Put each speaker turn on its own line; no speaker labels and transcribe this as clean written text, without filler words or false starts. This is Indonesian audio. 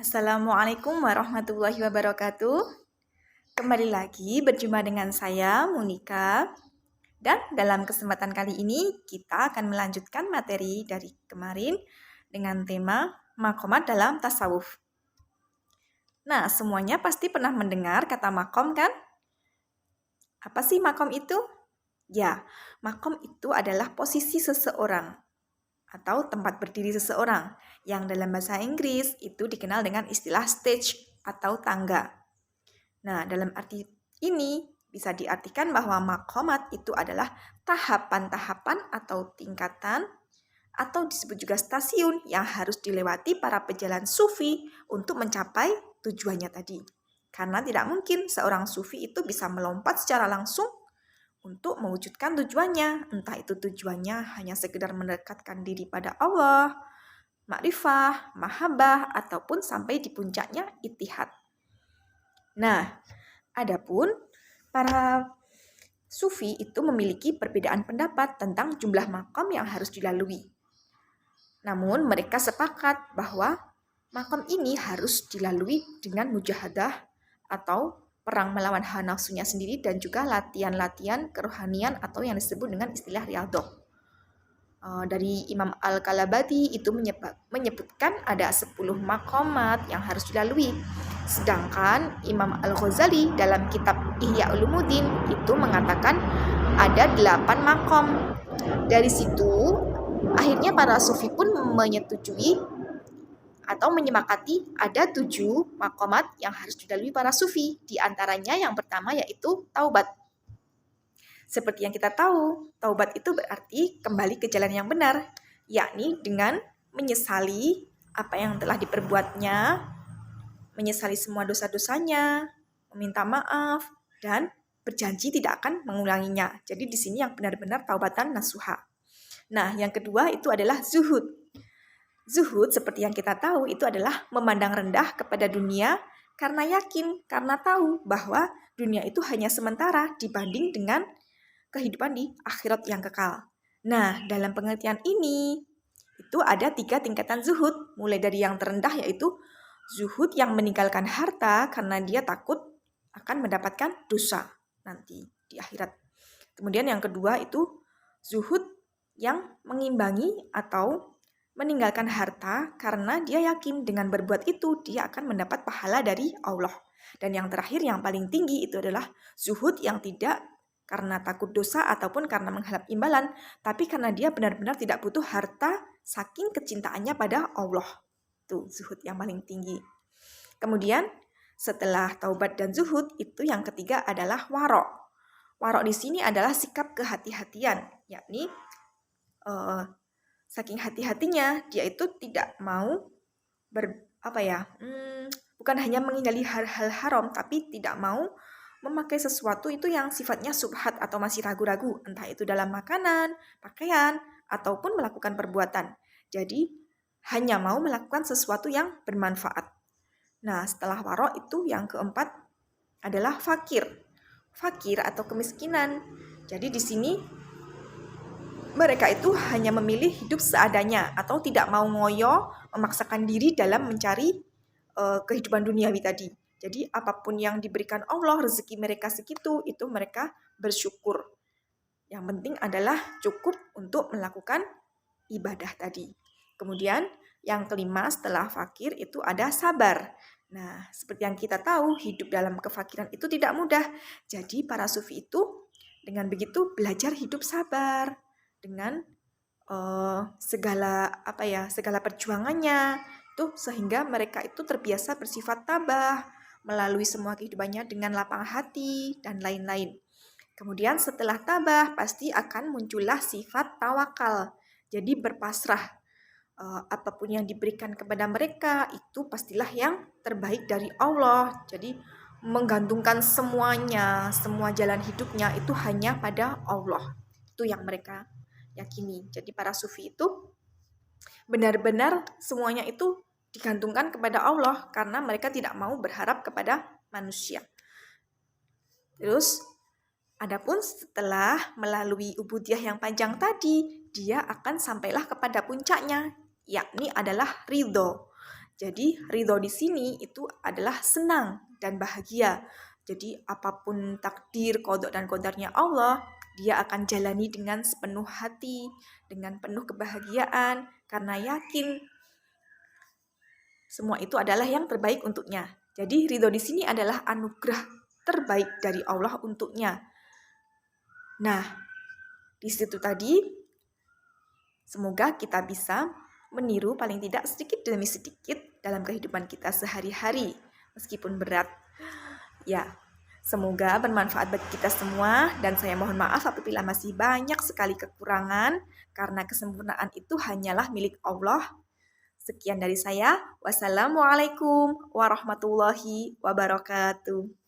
Assalamualaikum warahmatullahi wabarakatuh. Kembali lagi berjumpa dengan saya, Monika. Dan dalam kesempatan kali ini, kita akan melanjutkan materi dari kemarin dengan tema maqamat dalam tasawuf. Nah, semuanya pasti pernah mendengar kata maqam kan? Apa sih maqam itu? Ya, maqam itu adalah posisi seseorang atau tempat berdiri seseorang yang dalam bahasa Inggris itu dikenal dengan istilah stage atau tangga. Nah, dalam arti ini bisa diartikan bahwa maqamat itu adalah tahapan-tahapan atau tingkatan atau disebut juga stasiun yang harus dilewati para pejalan sufi untuk mencapai tujuannya tadi. Karena tidak mungkin seorang sufi itu bisa melompat secara langsung untuk mewujudkan tujuannya. Entah itu tujuannya hanya sekedar mendekatkan diri pada Allah, makrifah, mahabbah, ataupun sampai di puncaknya ittihad. Nah, adapun para sufi itu memiliki perbedaan pendapat tentang jumlah makam yang harus dilalui. Namun mereka sepakat bahwa makam ini harus dilalui dengan mujahadah atau perang melawan hawa nafsunya sendiri dan juga latihan-latihan kerohanian atau yang disebut dengan istilah riyadhah. Dari Imam Al-Kalabati itu menyebutkan ada 10 maqamat yang harus dilalui. Sedangkan Imam Al-Ghazali dalam kitab Ihya Ulumuddin itu mengatakan ada 8 maqam. Dari situ akhirnya para sufi pun menyetujui atau menyepakati ada 7 maqamat yang harus dilalui para sufi. Di antaranya yang pertama yaitu taubat. Seperti yang kita tahu, taubat itu berarti kembali ke jalan yang benar, yakni dengan menyesali apa yang telah diperbuatnya, menyesali semua dosa-dosanya, meminta maaf, dan berjanji tidak akan mengulanginya. Jadi di sini yang benar-benar taubatan nasuha. Nah, yang kedua itu adalah zuhud. Zuhud seperti yang kita tahu itu adalah memandang rendah kepada dunia karena yakin, karena tahu bahwa dunia itu hanya sementara dibanding dengan kehidupan di akhirat yang kekal. Nah, dalam pengertian ini itu ada 3 tingkatan zuhud, mulai dari yang terendah yaitu zuhud yang meninggalkan harta karena dia takut akan mendapatkan dosa nanti di akhirat. Kemudian yang kedua itu zuhud yang mengimbangi atau meninggalkan harta karena dia yakin dengan berbuat itu dia akan mendapat pahala dari Allah. Dan yang terakhir yang paling tinggi itu adalah zuhud yang tidak karena takut dosa ataupun karena mengharap imbalan, tapi karena dia benar-benar tidak butuh harta saking kecintaannya pada Allah. Itu zuhud yang paling tinggi. Kemudian setelah taubat dan zuhud itu yang ketiga adalah warok. Warok di sini adalah sikap kehati-hatian, yakni saking hati-hatinya dia itu tidak mau bukan hanya menghindari hal-hal haram, tapi tidak mau memakai sesuatu itu yang sifatnya subhat atau masih ragu-ragu, entah itu dalam makanan, pakaian, ataupun melakukan perbuatan. Jadi hanya mau melakukan sesuatu yang bermanfaat. Nah, setelah warok itu yang keempat adalah fakir. Fakir atau kemiskinan. Jadi di sini mereka itu hanya memilih hidup seadanya atau tidak mau ngoyo memaksakan diri dalam mencari kehidupan duniawi tadi. Jadi apapun yang diberikan Allah, rezeki mereka segitu, itu mereka bersyukur. Yang penting adalah cukup untuk melakukan ibadah tadi. Kemudian yang kelima setelah fakir itu ada sabar. Nah, seperti yang kita tahu, hidup dalam kefakiran itu tidak mudah. Jadi para sufi itu dengan begitu belajar hidup sabar dengan segala perjuangannya itu sehingga mereka itu terbiasa bersifat tabah melalui semua kehidupannya dengan lapang hati dan lain-lain. Kemudian setelah tabah pasti akan muncullah sifat tawakal. Jadi berpasrah. Apapun yang diberikan kepada mereka itu pastilah yang terbaik dari Allah. Jadi menggantungkan semuanya, semua jalan hidupnya itu hanya pada Allah. Itu yang mereka yakini. Jadi para sufi itu benar-benar semuanya itu digantungkan kepada Allah karena mereka tidak mau berharap kepada manusia. Terus adapun setelah melalui ubudiyah yang panjang tadi, dia akan sampailah kepada puncaknya, yakni adalah ridho. Jadi ridho di sini itu adalah senang dan bahagia. Jadi apapun takdir, qada dan qadarnya Allah, dia akan jalani dengan sepenuh hati, dengan penuh kebahagiaan, karena yakin semua itu adalah yang terbaik untuknya. Jadi ridho di sini adalah anugerah terbaik dari Allah untuknya. Nah, di situ tadi semoga kita bisa meniru paling tidak sedikit demi sedikit dalam kehidupan kita sehari-hari, meskipun berat. Ya, semoga bermanfaat bagi kita semua, dan saya mohon maaf apabila masih banyak sekali kekurangan, karena kesempurnaan itu hanyalah milik Allah. Sekian dari saya. Wassalamualaikum warahmatullahi wabarakatuh.